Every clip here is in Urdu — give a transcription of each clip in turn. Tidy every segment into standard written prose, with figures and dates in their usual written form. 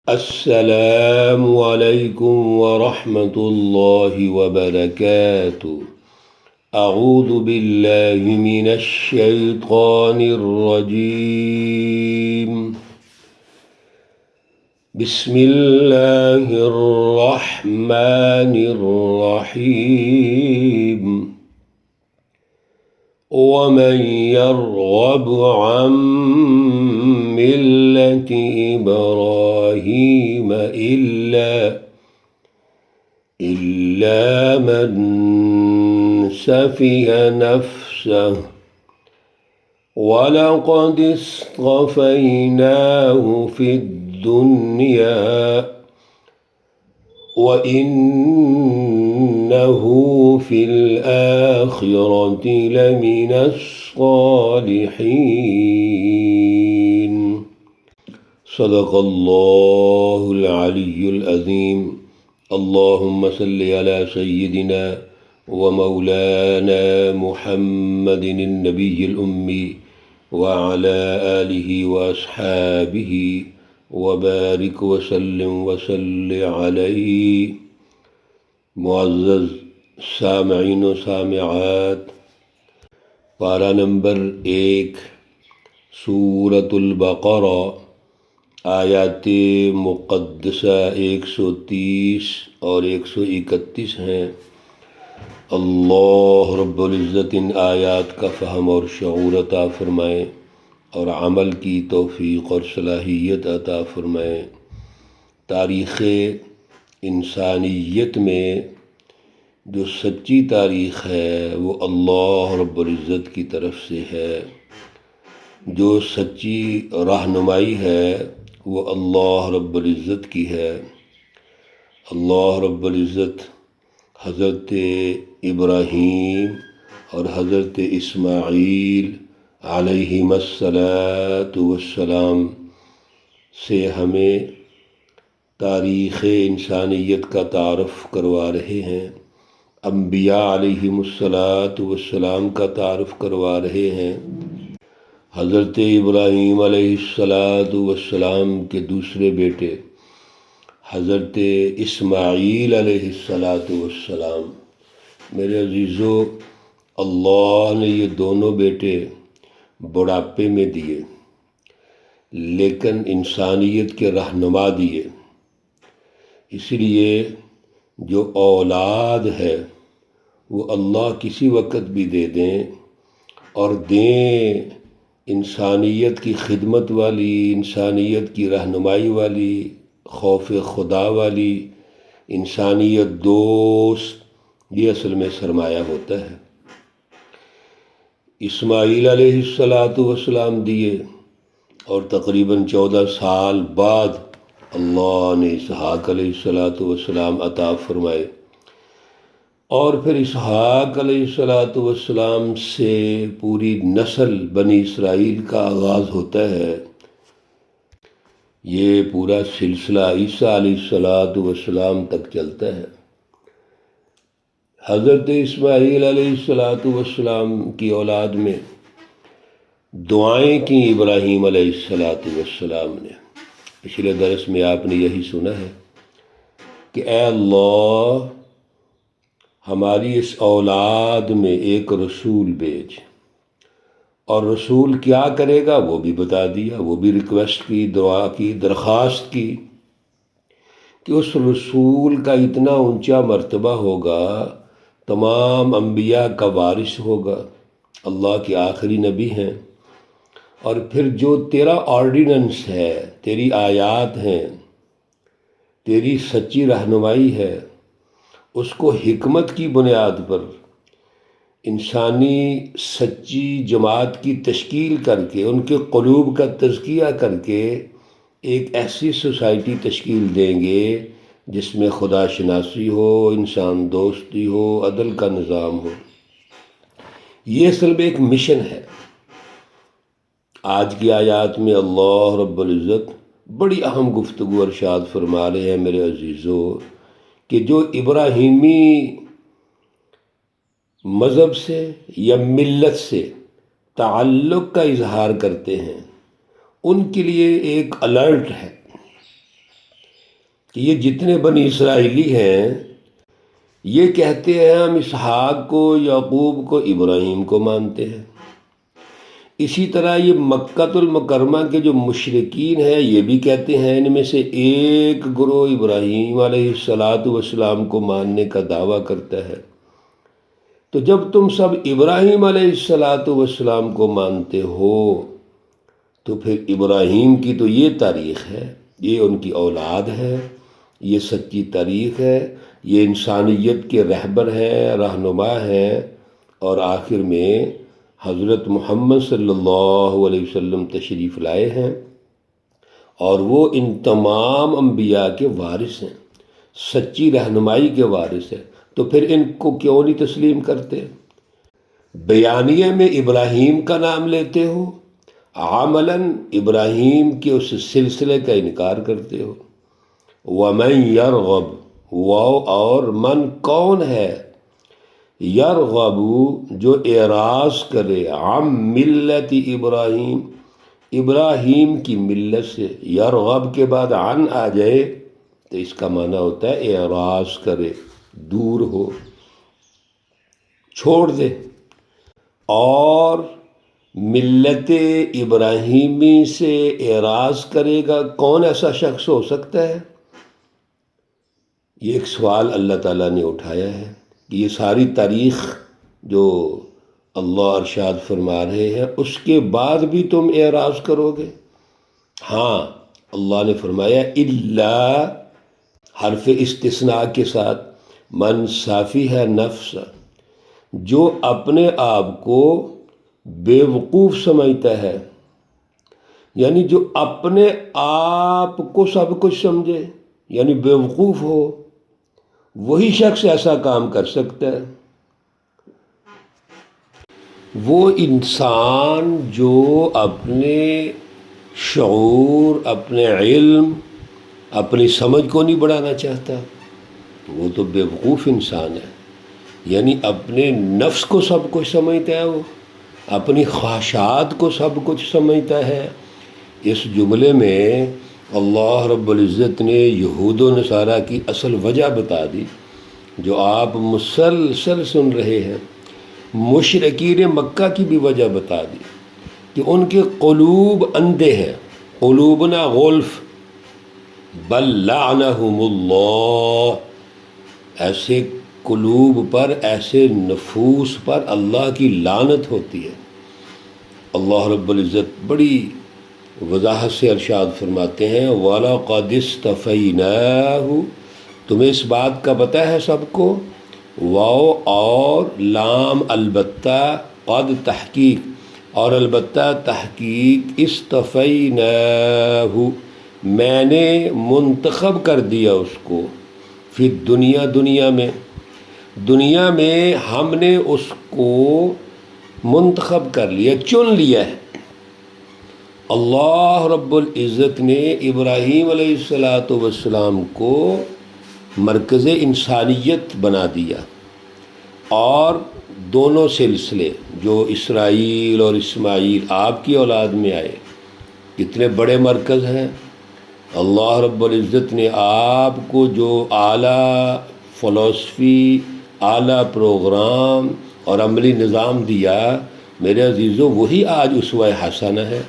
السلام علیکم ورحمۃ اللہ وبرکاتہ۔ اعوذ باللہ من الشیطان الرجیم۔ بسم اللہ الرحمن الرحیم۔ ومن يرغب عن ملة إبراهيم إلا من سفه نفسه ولقد اصطفيناه في الدنيا وإنه في الآخرة لمن الصالحين۔ صدق اللہ العلی العظیم۔ اللہم صل علی سیدنا ومولانا محمد النبی الأمی وعلى آلہ واصحابہ وبارک وسلم وصل علیہ۔ معزز سامعین و سامعات، پارہ نمبر 1 سورۃ البقرہ، آیات مقدسہ 130 اور 131 ہیں۔ اللہ رب العزت ان آیات کا فہم اور شعور عطا فرمائیں اور عمل کی توفیق اور صلاحیت عطا فرمائیں۔ تاریخ انسانیت میں جو سچی تاریخ ہے وہ اللہ رب العزت کی طرف سے ہے، جو سچی رہنمائی ہے وہ اللہ رب العزت کی ہے۔ اللہ رب العزت حضرت ابراہیم اور حضرت اسماعیل علیہم السلام سے ہمیں تاریخ انسانیت کا تعارف کروا رہے ہیں، انبیاء علیہم السلام کا تعارف کروا رہے ہیں۔ حضرت ابراہیم علیہ السلام کے دوسرے بیٹے حضرت اسماعیل علیہ السلام۔ میرے عزیزو، اللہ نے یہ دونوں بیٹے بڑھاپے میں دیے لیکن انسانیت کے رہنما دیے۔ اس لیے جو اولاد ہے وہ اللہ کسی وقت بھی دے دیں، اور دیں انسانیت کی خدمت والی، انسانیت کی رہنمائی والی، خوف خدا والی، انسانیت دوست، یہ اصل میں سرمایہ ہوتا ہے۔ اسماعیل علیہ السلام دیے، اور تقریباً 14 سال بعد اللہ نے اسحاق علیہ السلام عطا فرمائے، اور پھر اسحاق علیہ السلام سے پوری نسل بنی اسرائیل کا آغاز ہوتا ہے۔ یہ پورا سلسلہ عیسیٰ علیہ السلام تک چلتا ہے۔ حضرت اسماعیل علیہ السلام کی اولاد میں دعائیں کی ابراہیم علیہ السلام نے۔ پچھلے درس میں آپ نے یہی سنا ہے کہ اے اللہ، ہماری اس اولاد میں ایک رسول بھیج، اور رسول کیا کرے گا وہ بھی بتا دیا، وہ بھی ریکویسٹ کی، دعا کی، درخواست کی کہ اس رسول کا اتنا اونچا مرتبہ ہوگا، تمام انبیاء کا وارث ہوگا، اللہ کے آخری نبی ہیں، اور پھر جو تیرا آرڈیننس ہے، تیری آیات ہیں، تیری سچی رہنمائی ہے، اس کو حکمت کی بنیاد پر انسانی سچی جماعت کی تشکیل کر کے، ان کے قلوب کا تزکیہ کر کے ایک ایسی سوسائٹی تشکیل دیں گے جس میں خدا شناسی ہو، انسان دوستی ہو، عدل کا نظام ہو۔ یہ اصل میں ایک مشن ہے۔ آج کی آیات میں اللہ رب العزت بڑی اہم گفتگو ارشاد فرما رہے ہیں میرے عزیزو، کہ جو ابراہیمی مذہب سے یا ملت سے تعلق کا اظہار کرتے ہیں ان کے لیے ایک الرٹ ہے، کہ یہ جتنے بنی اسرائیلی ہیں یہ کہتے ہیں ہم اسحاق کو، یعقوب کو، ابراہیم کو مانتے ہیں۔ اسی طرح یہ مکۃ المکرمہ کے جو مشرکین ہیں یہ بھی کہتے ہیں، ان میں سے ایک گروہ ابراہیم علیہ السلام کو ماننے کا دعویٰ کرتا ہے۔ تو جب تم سب ابراہیم علیہ السلام کو مانتے ہو تو پھر ابراہیم کی تو یہ تاریخ ہے، یہ ان کی اولاد ہے، یہ سچی تاریخ ہے، یہ انسانیت کے رہبر ہیں، رہنما ہیں، اور آخر میں حضرت محمد صلی اللہ علیہ وسلم تشریف لائے ہیں، اور وہ ان تمام انبیاء کے وارث ہیں، سچی رہنمائی کے وارث ہیں۔ تو پھر ان کو کیوں نہیں تسلیم کرتے؟ بیانیے میں ابراہیم کا نام لیتے ہو، عملاً ابراہیم کے اس سلسلے کا انکار کرتے ہو۔ وَمَن يَرْغَبُ، واو اور من کون ہے، یرغب جو اعراض کرے، عن ملت ابراہیم، ابراہیم کی ملت سے، یرغب کے بعد عن آ جائے تو اس کا معنی ہوتا ہے اعراض کرے، دور ہو، چھوڑ دے۔ اور ملت ابراہیمی سے اعراض کرے گا، کون ایسا شخص ہو سکتا ہے؟ یہ ایک سوال اللہ تعالیٰ نے اٹھایا ہے کہ یہ ساری تاریخ جو اللہ ارشاد فرما رہے ہیں اس کے بعد بھی تم اعراض کرو گے؟ ہاں، اللہ نے فرمایا الا، حرف استثناء کے ساتھ، من صافی ہے نفس، جو اپنے آپ کو بے وقوف سمجھتا ہے، یعنی جو اپنے آپ کو سب کچھ سمجھے، یعنی بے وقوف ہو، وہی شخص ایسا کام کر سکتا ہے۔ وہ انسان جو اپنے شعور، اپنے علم، اپنی سمجھ کو نہیں بڑھانا چاہتا، وہ تو بے وقوف انسان ہے۔ یعنی اپنے نفس کو سب کچھ سمجھتا ہے، وہ اپنی خواہشات کو سب کچھ سمجھتا ہے۔ اس جملے میں اللہ رب العزت نے یہود و نصارہ کی اصل وجہ بتا دی جو آپ مسلسل سن رہے ہیں۔ مشرکین مکہ کی بھی وجہ بتا دی کہ ان کے قلوب اندھے ہیں، قلوبنا غلف، بل لعنہم اللہ، ایسے قلوب پر، ایسے نفوس پر اللہ کی لعنت ہوتی ہے۔ اللہ رب العزت بڑی وضاحت سے ارشاد فرماتے ہیں وَلَقَدِ اسْتَفَيْنَاهُ، تمہیں اس بات کا پتہ ہے سب کو، واو اور لام البتہ، قد تحقیق، اور البتہ تحقیق، استفیناہ میں نے منتخب کر دیا اس کو، فی دنیا، دنیا میں ہم نے اس کو منتخب کر لیا، چن لیا ہے۔ اللہ رب العزت نے ابراہیم علیہ السلام کو مرکز انسانیت بنا دیا، اور دونوں سلسلے جو اسرائیل اور اسماعیل آپ کی اولاد میں آئے، کتنے بڑے مرکز ہیں۔ اللہ رب العزت نے آپ کو جو اعلیٰ فلسفی، اعلیٰ پروگرام اور عملی نظام دیا، میرے عزیزوں، وہی آج اسوہ حسنہ ہے۔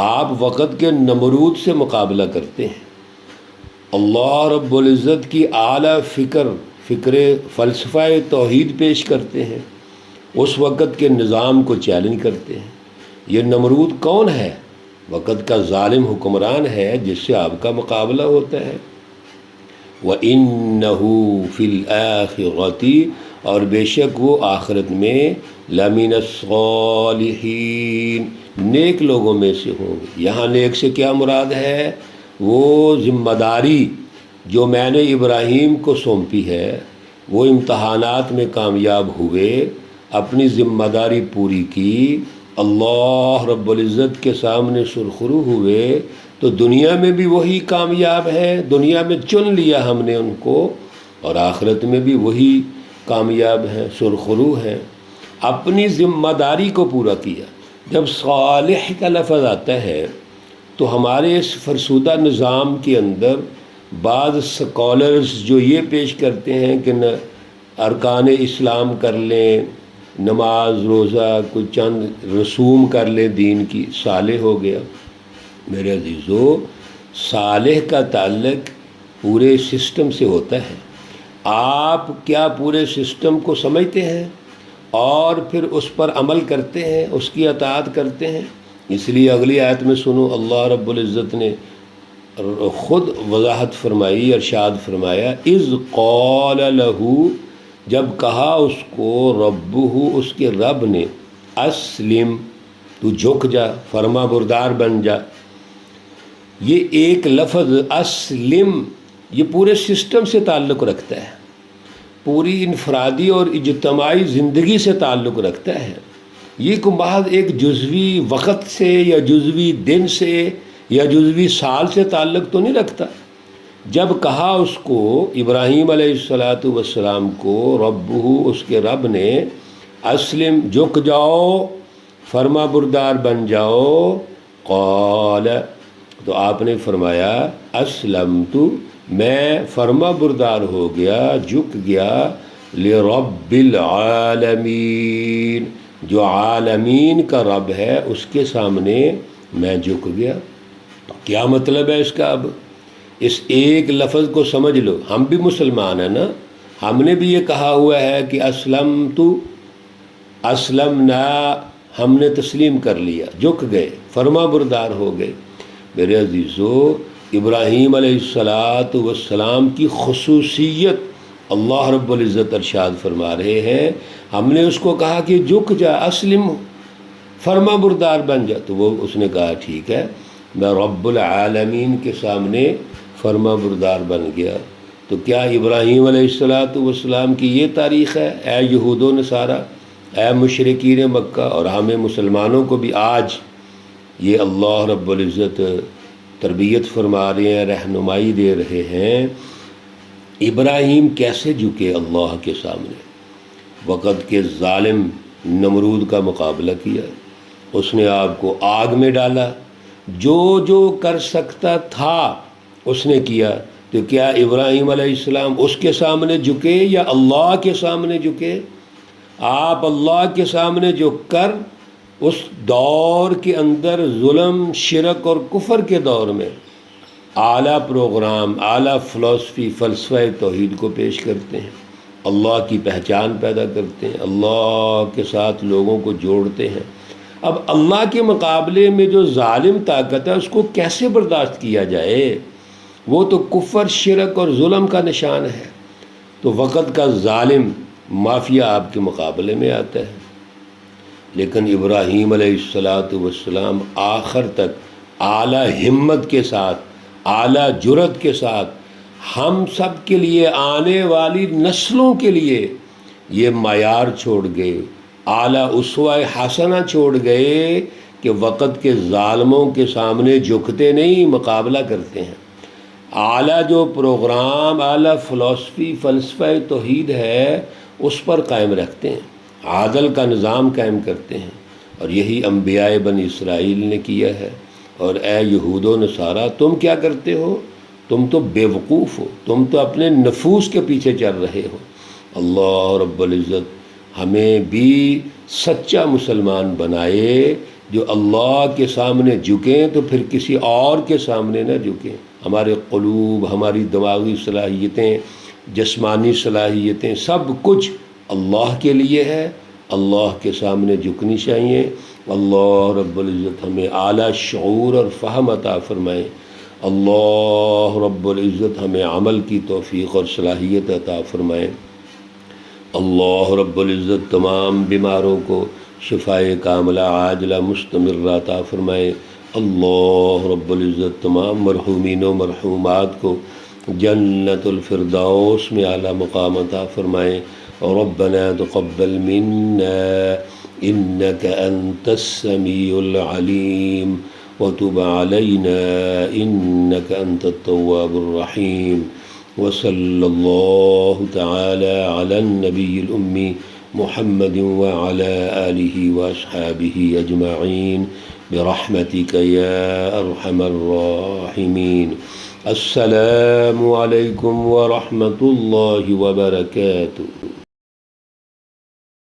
آپ وقت کے نمرود سے مقابلہ کرتے ہیں، اللہ رب العزت کی اعلیٰ فکر فلسفہ توحید پیش کرتے ہیں، اس وقت کے نظام کو چیلنج کرتے ہیں۔ یہ نمرود کون ہے؟ وقت کا ظالم حکمران ہے جس سے آپ کا مقابلہ ہوتا ہے۔ وَإِنَّهُ فِي الْآخِرَةِ، اور بے شک وہ آخرت میں لَمِنَ الصَّالِحِينَ، نیک لوگوں میں سے ہوں گے۔ یہاں نیک سے کیا مراد ہے؟ وہ ذمہ داری جو میں نے ابراہیم کو سونپی ہے، وہ امتحانات میں کامیاب ہوئے، اپنی ذمہ داری پوری کی، اللہ رب العزت کے سامنے سرخرو ہوئے، تو دنیا میں بھی وہی کامیاب ہے، دنیا میں چن لیا ہم نے ان کو، اور آخرت میں بھی وہی کامیاب ہیں، سرخرو ہیں۔ اپنی ذمہ داری کو پورا کیا۔ جب صالح کا لفظ آتا ہے تو ہمارے اس فرسودہ نظام کے اندر بعض سکولرز جو یہ پیش کرتے ہیں کہ ارکان اسلام کر لیں، نماز روزہ کوئی چند رسوم کر لیں دین کی، صالح ہو گیا۔ میرے عزیزو، صالح کا تعلق پورے سسٹم سے ہوتا ہے۔ آپ کیا پورے سسٹم کو سمجھتے ہیں اور پھر اس پر عمل کرتے ہیں، اس کی اطاعت کرتے ہیں؟ اس لیے اگلی آیت میں سنو، اللہ رب العزت نے خود وضاحت فرمائی، ارشاد فرمایا، اذ قال لہ، جب کہا اس کو، ربہ، اس کے رب نے، اسلم، تو جھک جا، فرما بردار بن جا۔ یہ ایک لفظ اسلم یہ پورے سسٹم سے تعلق رکھتا ہے، پوری انفرادی اور اجتماعی زندگی سے تعلق رکھتا ہے۔ یہ کو محض ایک جزوی وقت سے یا جزوی دن سے یا جزوی سال سے تعلق تو نہیں رکھتا۔ جب کہا اس کو، ابراہیم علیہ السلام کو، ربہ، اس کے رب نے، اسلم، جھک جاؤ، فرما بردار بن جاؤ، قال، تو آپ نے فرمایا، اسلمت، میں فرما بردار ہو گیا، جھک گیا، لرب العالمین، جو عالمین کا رب ہے اس کے سامنے میں جھک گیا۔ کیا مطلب ہے اس کا؟ اب اس ایک لفظ کو سمجھ لو، ہم بھی مسلمان ہیں نا، ہم نے بھی یہ کہا ہوا ہے کہ اسلمت، اسلمنا، ہم نے تسلیم کر لیا، جھک گئے، فرما بردار ہو گئے۔ میرے عزیزو، ابراہیم علیہ السلام کی خصوصیت اللہ رب العزت ارشاد فرما رہے ہیں، ہم نے اس کو کہا کہ جھک جا، اسلم، فرما بردار بن جا، تو وہ اس نے کہا ٹھیک ہے، میں رب العالمین کے سامنے فرما بردار بن گیا۔ تو کیا ابراہیم علیہ السلام کی یہ تاریخ ہے؟ اے یہود و نصارہ، اے مشرکین مکہ، اور ہمیں مسلمانوں کو بھی آج یہ اللہ رب العزت تربیت فرما رہے ہیں، رہنمائی دے رہے ہیں۔ ابراہیم کیسے جھکے اللہ کے سامنے؟ وقت کے ظالم نمرود کا مقابلہ کیا، اس نے آپ کو آگ میں ڈالا، جو جو کر سکتا تھا اس نے کیا۔ تو کیا ابراہیم علیہ السلام اس کے سامنے جھکے یا اللہ کے سامنے جھکے؟ آپ اللہ کے سامنے جھک کر اس دور کے اندر، ظلم، شرک اور کفر کے دور میں، اعلیٰ پروگرام، اعلیٰ فلسفہ توحید کو پیش کرتے ہیں، اللہ کی پہچان پیدا کرتے ہیں، اللہ کے ساتھ لوگوں کو جوڑتے ہیں۔ اب اللہ کے مقابلے میں جو ظالم طاقت ہے اس کو کیسے برداشت کیا جائے؟ وہ تو کفر، شرک اور ظلم کا نشان ہے۔ تو وقت کا ظالم مافیا آپ کے مقابلے میں آتا ہے، لیکن ابراہیم علیہ السلام آخر تک اعلیٰ ہمت کے ساتھ، اعلیٰ جرأت کے ساتھ، ہم سب کے لیے، آنے والی نسلوں کے لیے یہ معیار چھوڑ گئے، اعلیٰ اسوہ حسنہ چھوڑ گئے کہ وقت کے ظالموں کے سامنے جھکتے نہیں، مقابلہ کرتے ہیں۔ اعلیٰ جو پروگرام، اعلیٰ فلسفہ توحید ہے اس پر قائم رکھتے ہیں، عادل کا نظام قائم کرتے ہیں، اور یہی انبیاء بنی اسرائیل نے کیا ہے۔ اور اے یہود و نصارہ، تم کیا کرتے ہو؟ تم تو بیوقوف ہو، تم تو اپنے نفوس کے پیچھے چل رہے ہو۔ اللہ رب العزت ہمیں بھی سچا مسلمان بنائے، جو اللہ کے سامنے جھکیں تو پھر کسی اور کے سامنے نہ جھکیں۔ ہمارے قلوب، ہماری دماغی صلاحیتیں، جسمانی صلاحیتیں، سب کچھ اللہ کے لیے ہے، اللہ کے سامنے جھکنی چاہیے۔ اللہ رب العزت ہمیں اعلیٰ شعور اور فہم عطا فرمائے۔ اللہ رب العزت ہمیں عمل کی توفیق اور صلاحیت عطا فرمائے۔ اللہ رب العزت تمام بیماروں کو شفائے کاملہ عاجلہ مستمرہ عطا فرمائے۔ اللہ رب العزت تمام مرحومین و مرحومات کو جنت الفردوس میں اعلیٰ مقام عطا فرمائے۔ ربنا تقبل منا إنك أنت السميع العليم وتب علينا إنك أنت التواب الرحيم وصلى الله تعالى على النبي الأمي محمد وعلى آله وأصحابه أجمعين برحمتك يا أرحم الراحمين السلام علیکم ورحمۃ اللہ وبرکاتہ.